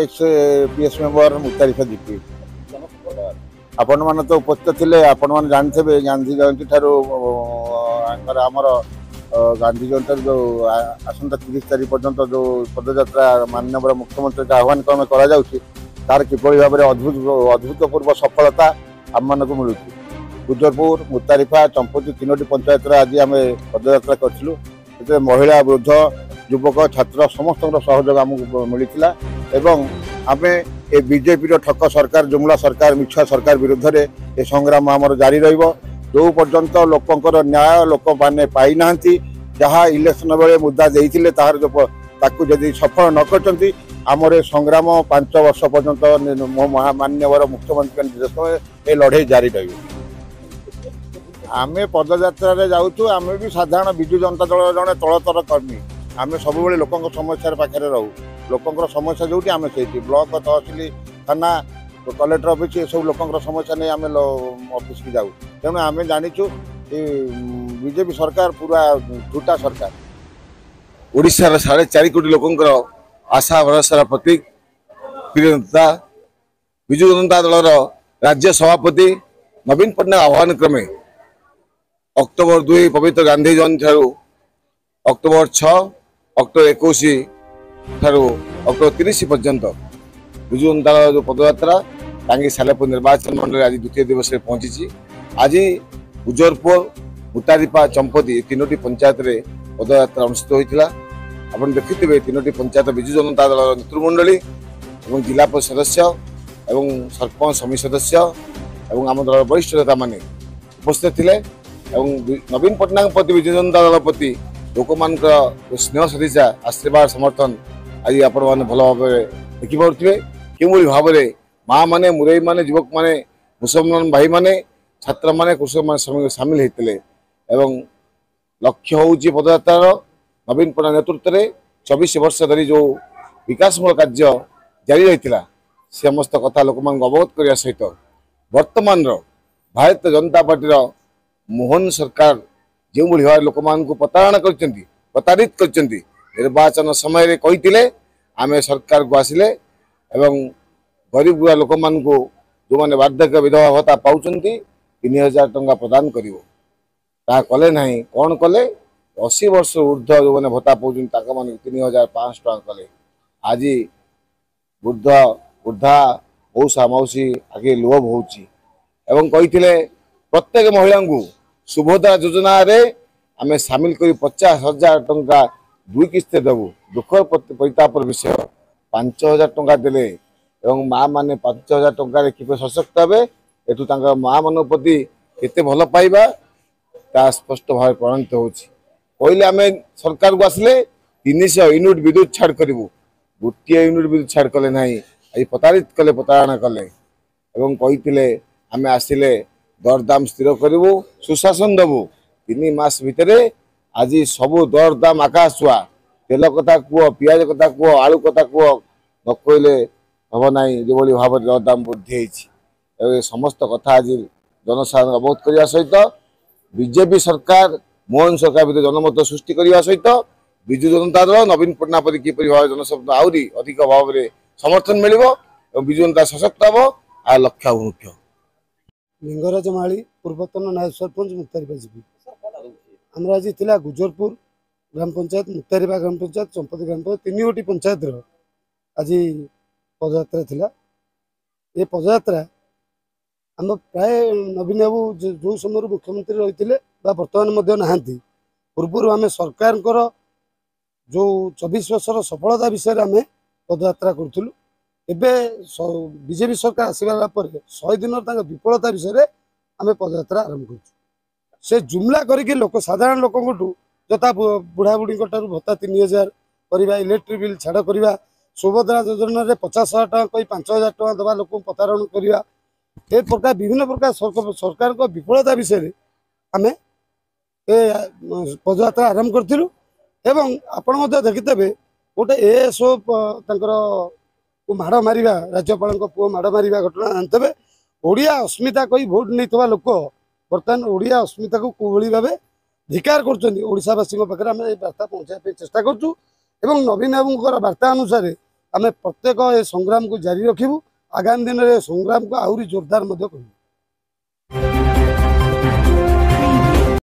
X PS member मुतारिफा GP आपण मैंने तो उपस्थित थे आपण मैंने जानते गांधी जयंती ठार आमर गांधी जयंती जो आसंता 30 तारीख पर्यंत जो पदयात्रा माननीय मुख्यमंत्री आह्वान क्रम तार किभली भाव में अद्भुतपूर्व सफलता आम मानक मिलूँ। गुजरपुर मुतारिफा चंपती 3टी पंचायत आज आम पदयात्रा करूँ। महिला वृद्ध युवक छात्र समस्त सहयोग आमको मिलता एवं आम ए बीजेपी ठक सरकार जुमला सरकार मिछा सरकार विरुद्ध में ये संग्राम आमर जारी जो पर्यंत लोकंर न्याय लोक मैंने पाई ना जहाँ इलेक्शन बेले मुद्दा देते तार जो ताकू जदि सफल न कर आमर संग्राम 5 वर्ष पर्यंत माननीय मुख्यमंत्री निर्देश ये लड़े जारी रही। आम पदयात्रा जाऊँ आम भी साधारण विजु जनता दल जड़े तलतर कर्मी आम सब लोक समस्या पाखे रहू लोक समस्या जो आम से ब्लॉक तहसिल थाना कलेक्टर ऑफिस ये सब लोक समस्या नहीं आम ऑफिस की जाऊ तेणु आम जाचु बीजेपी सरकार पूरा झूठा सरकार ओडिशार 4.5 कोटी लोकंकर आशा भरोसार प्रतीक प्रिय नेता विजु जनता दलर राज्य सभापति नवीन पट्टनायक आह्वान क्रमे अक्टोबर 2 पवित्र गांधी जयंती ठारू अक्टोबर 6 अक्टोबर 21 ठारू अक्टोबर 30 पर्यंत विजु जनता दल जो पदयात्रा टांगी सालेपुर निर्वाचन मंडल आज द्वितीय दिवस में पहुंची। आज गुजरपुर मुतारिफा चंपती 3टी पंचायत रे पदयात्रा अनुष्ठित होता। आप देखिए 3टी पंचायत विजु जनता दल नेतृमंडली जिला परिषद सदस्य एवं सरपंच समिति सदस्य एवं आम दल वरिष्ठ नेता माने उपस्थित थे। नवीन पट्टनायक प्रति विजु जनता दल प्रति लोक मान स्नेह सदिशा आशीर्वाद समर्थन आज आपण मैंने भल भाव देखिपे कि भाव में माँ मैंने मुरई मैंने युवक मैंने मुसलमान भाई मैंने छात्र मैंने कृषक मैंने सामिल होते लक्ष्य हूँ पदयात्रा नवीन पट्टनायक नेतृत्व में 24 वर्ष धरी जो विकासमूलक कार्य जारी रही समस्त कथा लोक मान अवगत करने सहित वर्तमान भारतीय जनता पार्टी मोहन सरकार जो भाव लोक मान प्रतारणा प्रताड़ित कर निर्वाचन समय कही आम सरकार को आसिले एवं गरीब गुआ लोक मान जो मैंने वार्धक्य विधवा भत्ता पाँच 3000 टंका प्रदान कले ना कौन कले 80 वर्ष ऊर्ध जो मैंने भत्ता पाँच 3500 टंका कले। आज वृद्ध वृद्धा मौसा मौसी आगे लोभ होती प्रत्येक महिला को सुभद्रा योजना रे आम सामिल कर 50,000 टंका 2 किस्ते देवु दुख परितापर विषय 5,000 टंका देले एवं माँ मैंने 5,000 टंका कि सशक्त हे एठू माँ मान प्रति केते भल पाइबा ता स्पष्ट भाव प्रमाणित होले आम सरकार को आसिले 300 यूनिट विद्युत छाड़ करूँ गोटे यूनिट विद्युत छाड़ कले ना आज प्रताड़ित कले प्रतारणा कले एवं कही आम आसिले दरदाम स्थिर करूँ सुशासन देवु 3 मास भितर आज सब दरदाम आकाश छुआ तेल कथा कह पियाज कथा कह आलू कथा कह न कहले हम ना जो भाव में दरदाम वृद्धि समस्त कथा आज जनसाधारण अवगत करने सहित बीजेपी सरकार मोहन सरकार भितर जनमत सृष्टि करने सहित विजु जनता दल नवीन पट्टनायक प्रति किपरि भाव जनशब्द आहरी अधिक भाव में समर्थन मिल विजु जनता सशक्त हम आ लक्ष्य मुख्य। लिंगराज माली पूर्वतन नायब सरपंच मुतारिफा जीपी आम आज थी गुजरपुर ग्राम पंचायत मुतारिफा ग्राम पंचायत चंपती ग्राम पंचायत 3 गोटी पंचायत आज पदयात्रा थिला। ये पदयात्रा आम प्राय नवीन बाबू जो समय मुख्यमंत्री रही बर्तमान नहांती पूर्व आम सरकार जो 24 वर्षर सफलता विषय आम पदयात्रा करूँ बीजेपी सरकार आसगला 100 दिन विफलता विषय आम पदयात्रा आरंभ कर से जुमला करके लोक साधारण लोक जता बुढ़ा बुढ़ी भत्ता 3000 करवा इलेक्ट्रिक बिल छाड़ करवा सुभद्रा योजना 50,000 टका कही 5,000 टका दबा लोक प्रतारण करवा ए प्रकार विभिन्न प्रकार सरकार को विफलता विषय आम पदयात्रा आरंभ करूँ एवं आपण देखिथे गोटे एएसओ माड़ मार राज्यपाल पुओ माड़ मार घटना जानते ओडिया अस्मिता कही भोट नहीं लोक बर्तमान ओडिया अस्मिता को कोभली भाव धिकार करवासी पाखे आम बार्ता पहुँचाई चेष्टा करूँ नवीन बाबू वार्ता अनुसार आम प्रत्येक ए संग्राम को जारी रखिबू आगामी दिन में संग्राम को आहरी जोरदार करूँ।